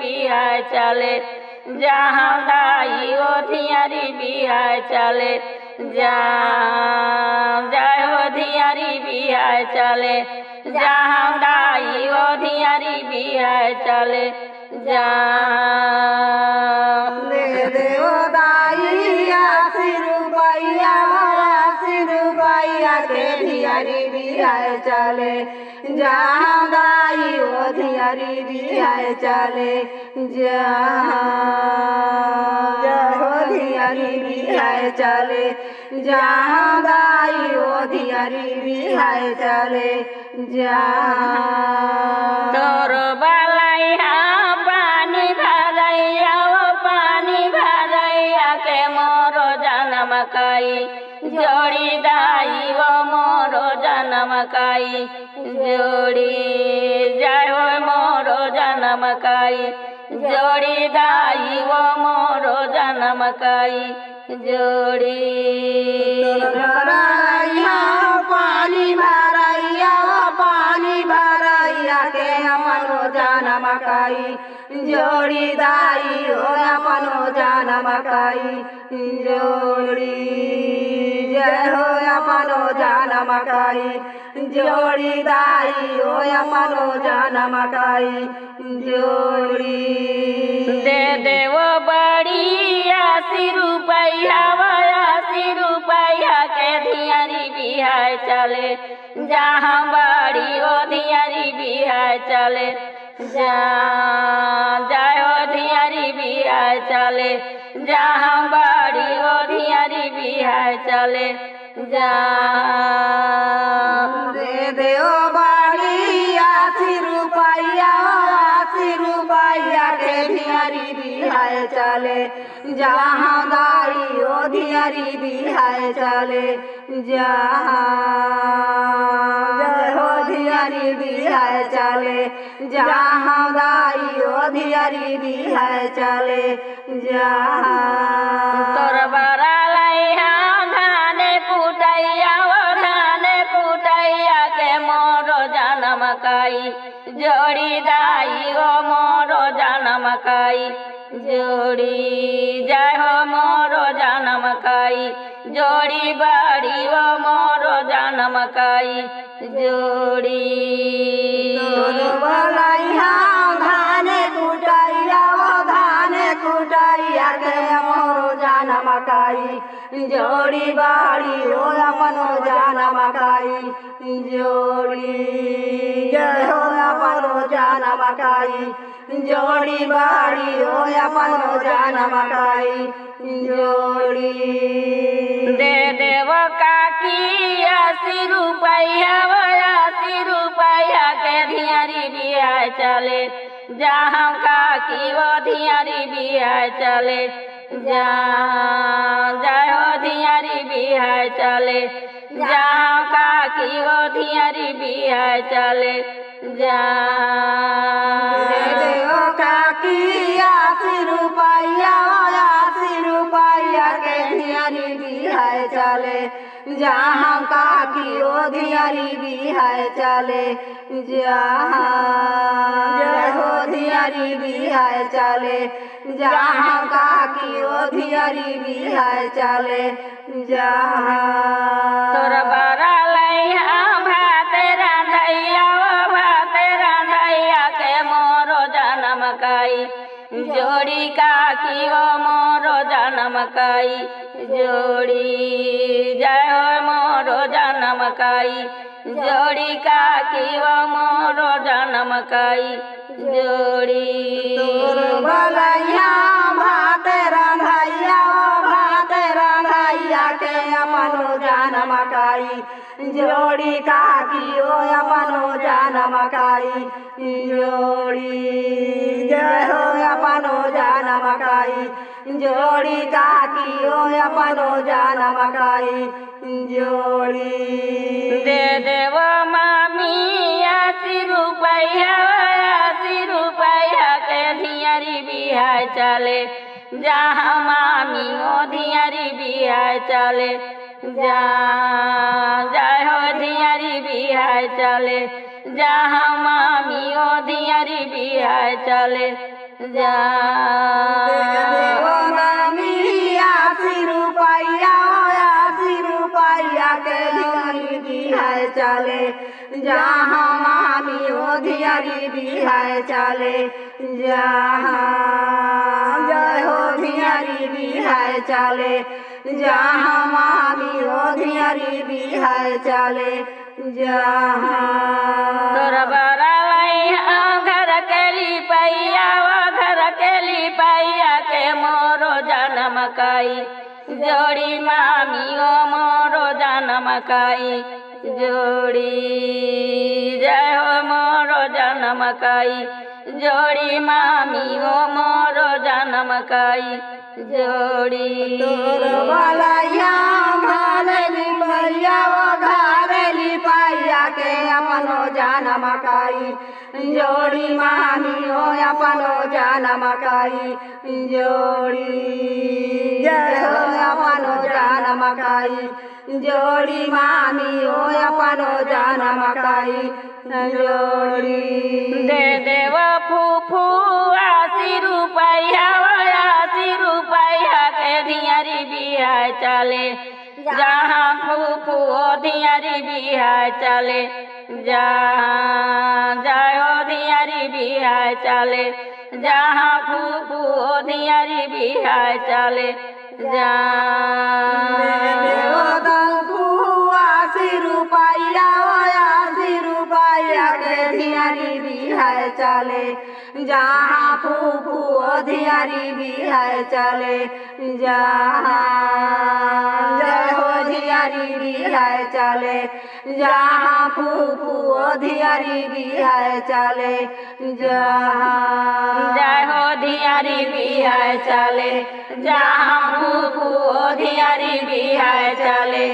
बिहाय चले जहाँ दाई ओ धियारी बिहाय चले जय हो धियारी बिहाय चले जहाँ दाई ओ धियारी बिहाय चले दे देओ दाई 80 रुपया के धियारी बिहाय चले जहाँ दाई ओ धियारी बिहाय चले जय हो धियारी बिहाय चले जहाँ दाई ओ धियारी बिहाय चले तोर बलैया पानी भरैया ओ पानी भरैया के मोरो जनम कई जोड़ी दाई वो मोरो जनम कई जोड़ी जय हो मोरो जनम कई जोड़ी दाई वो मोरो जनम कई जोड़ी पानी भरैया के अपनो जनम कई जोड़ी दाई हो अपनो जनम कई जोड़ी जय हो अपनो जनम कई जोड़ी दाई हो अपनो जनम कई जोड़ी दे दे वो बड़ी 80 रुपया वो 80 रुपया के धियारी बिहाय चले जहाँ बड़ी ओ धियारी बिहाय चले जय हो धियारी बिहाय चले जहाँ बड़ी ओ धियारी बिहाय चले दे देओ बड़ी 80 रुपया के धियारी बिहाय चले जहाँ दाई ओ धियारी बिहाय चले जय हो धियारी बिहाय चले जहाँ दाई ओ धियारी बिहाय चले तोर बड़ा लैया धान कुटैया ओ धान कुटैया के मोरो जनम कई जोड़ी दाई ओ मोरो जनम कई जोड़ी जय हो मोरो जनम कई जोड़ी बड़ी ओ मोरो जनम कई जोड़ी धान कुटैया के मोरो जनम कई जोड़ी बाड़ी हो अपनो जनम कई जोड़ी जय हो अपनो जनम कई जोड़ी बाड़ी हो अपनो जनम कई जोड़ी दे देव काकी 80 रुपया वो 80 रुपया के धियारी बिहाय चले जहाँ काकी वो धियारी बिहाय चले जय हो धियारी बिहाय चले जहाँ काकी वो धियारी बिहाय चले काकी 80 रुपया के धियारी बिहाय चले जहाँ काकी ओ धियारी बिहाय चले जय हो धियारी बिहाय चले जहाँ काकी ओ धियारी बिहाय चले तोर बड़ा लैया भात रांधैया ओ भात रांधैया के मोरो जनम कई जोड़ी काकी ओ मोरो जनम कई जोड़ी जय हो मोरो जनम कई जोड़ी काकी ओ मोरो जनम कई जोड़ी बलैया भात रांधैया के अपनो जनम कई जोड़ी काकी ओ अपनो जनम कई जोड़ी जय हो अपनो जनम कई जोड़ी काकी ओ अपनो जनम कई जोड़ी दे देव मामी 80 रुपया के धियारी बिहाय चले जहाँ मामी ओ धियारी बिहाय चले जय हो धियारी बिहाय चले जहाँ मामी ओ धियारी बिहाय चले जा के धियारी बिहाय चले जहाँ मामी ओ धियारी बिहाय चले जहाँ जय हो धियारी बिहाय चले जहाँ मामी ओ धियारी बिहाय चले जहाँ तोर बड़ा घर के लिपैया घर के लिपैया के मोरो जनम कई जोड़ी मामी ओ मोरो जनम कई जोड़ी जय हो मोरो जनम कई जोड़ी मामी ओ मोरो जनम कई जोड़ी तोर बलैया भालली मैया घारली पाइया के अपनो जनम कई जोड़ी मामी ओ अपनो जनम कई जोड़ी जय हो अपनो जनम कई जोड़ी मामी ओ अपनो जनम कई जोड़ी दे देव फूफू 80 रुपया के धियारी बिहाय चले जहाँ फूफू धियारी बिहाय चले जहाँ जय हो धियारी बिहाय चले जहाँ फूफू धियारी बिहाय चले जहाँ 80 रुपया के धियारी बिहाय चले जहाँ फूफू धियारी बिहाय चले जहाँ जय हो धियारी बिहाय चले जहाँ फूफू धियारी बिहाय चले जहाँ जय हो धियारी बिहाय चले जहाँ फूफू धियारी बिहाय चले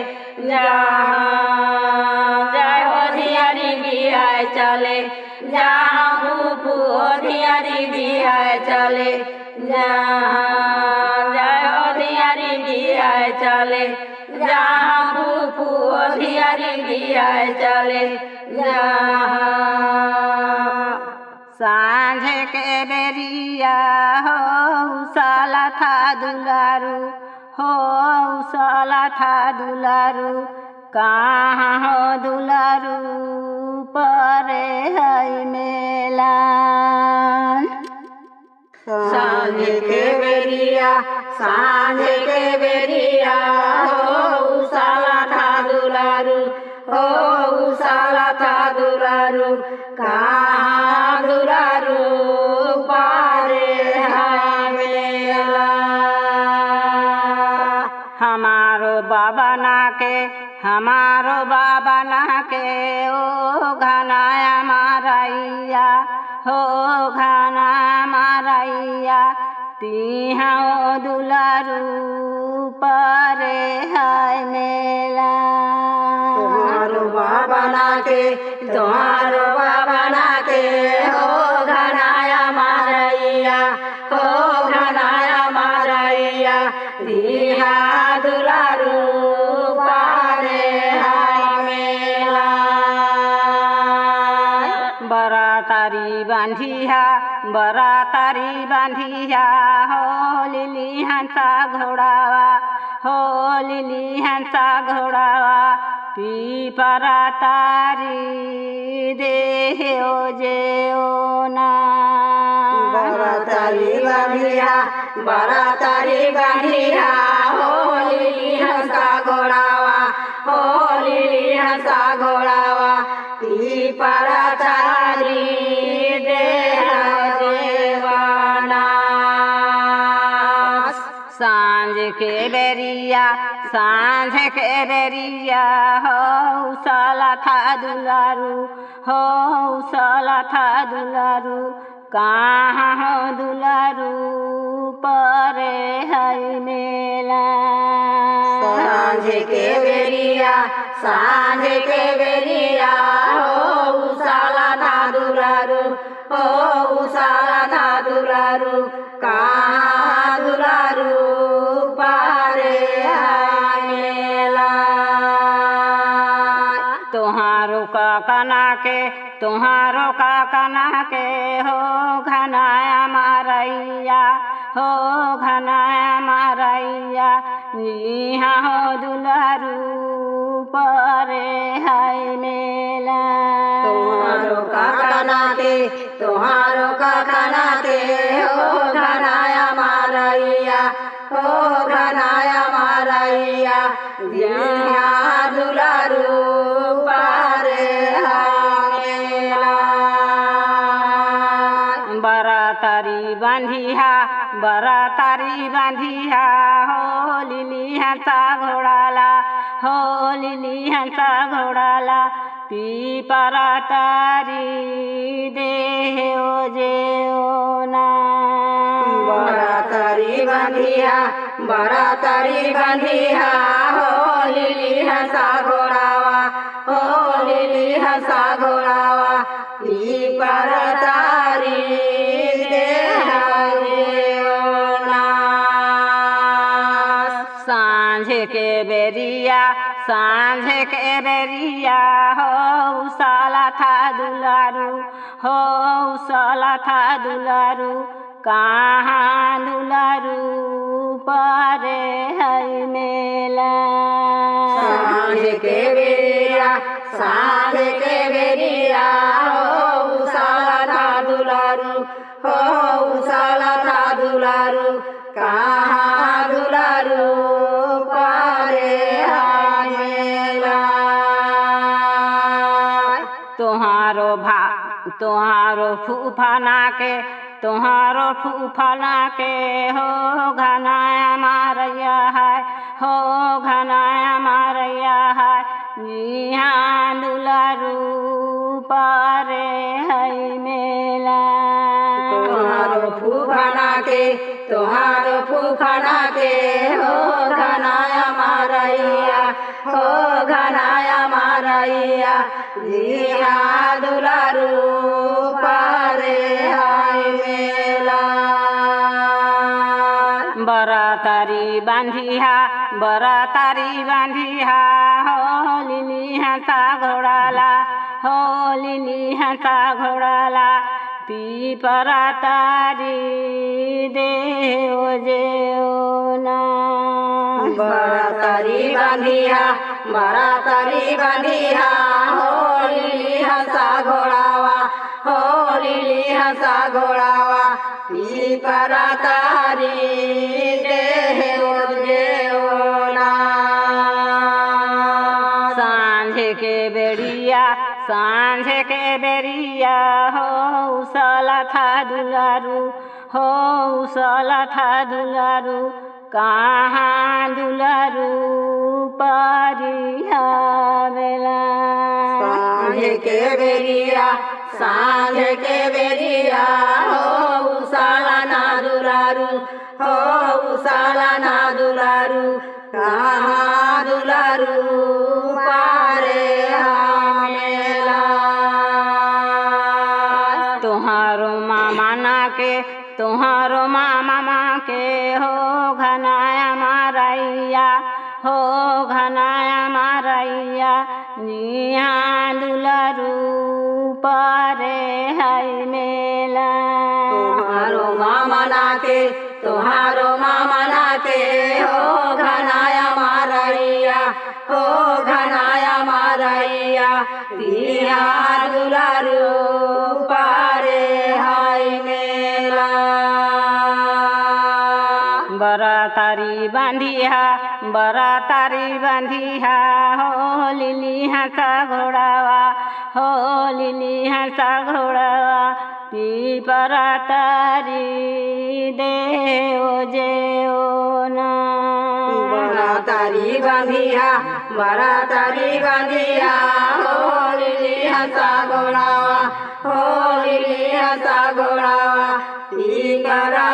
जहाँ जय हो धियारी बिहाय चले जहाँ फूफू धियारी बिहाय चले जहाँ जय हो धियारी बिहाय चले जहाँ फूफू धियारी बिहाय चले जहाँ सांझ के बेरिया हो साला था दुलारू हो साला था दुलारू कहाँ हो दुलारू परे है मेला सांझ के बेरिया हो साला था दुलारू हो साला था दुलारू कहाँ दुलारू पारे है मेला हमारो बाबा ना के ओ घनाया मारैया हो घना मारैया तिहा ओ दुलारू परे है मेला तुम्हारो बाबा ना के हो घनाया मारैया तिहा दुलारू पारे है मेला बरातारी बांधिया हो लिली हंसा घोड़ावा पीपरा तारी देहो जेओ ना बरातारी बांधिया हो लिली हंसा घोड़ावा पीपरा तारी देहो जेवाना सांझ के बेरिया हो साला था दुलारू कहाँ हो दुलारू परे है मेला सांझ के बेरिया हो साला था दुलारू कहाँ दुलारू पारे है मेला तुहारो का कना के हो घनाया मारैया हो घनाया मारैया निहा हो दुलारू परे है मेला तुम्हारो काकाना के हो घनाया मारैया हो घनाया मारैया जिया दुलारू पारे मेला बरातारी बांधिया हो लिली हंसा घोड़ाला पीपरा तारी देह ओ जेओ ना बरातारी बांधिया हो लिली हंसा घोड़ावा पीपरा तारी सांझ के बेरिया हो उसाला था दुलारू कहाँ दुलारू परे है मेला सांझ के बेरिया हो उसाला था दुलारू कहाँ दुलारू परे है मेला तुम्हारो फूफाना के हो घनाया मारैया है जिहाँ दुलारू परे है मेला तुम्हारो फूफाना के हो घनाया मारैया जिया दुलारू पारे हाय मेला बरातारी बांधिया हो लिली हंसा घोड़ाला पीपरा तारी देव जेओ ना बरातारी बांधिया हो लिली हंसा घोड़ावा पीपरा तारी देव जेओ ना सांझ के बेरिया हो उसाला था दुलारू कहाँ दुलारू परिया बेला सांझ के बेरिया हो उसाला ना दुलारू कहाँ दुलारू पारे मेला तुम्हारो मामा के हो घनाया मारैया जिहाँ दुलारू परे है मेला तुम्हारो मामा के हो घनाया मारैया जिहाँ दुलारू पारे हाय मेला बरातारी बांधिया हो लिली हंसा घोड़ावा पीपरा तारी देव जेओ ना बरातारी बांधिया हो लिली हंसा घोड़ावा पीपरा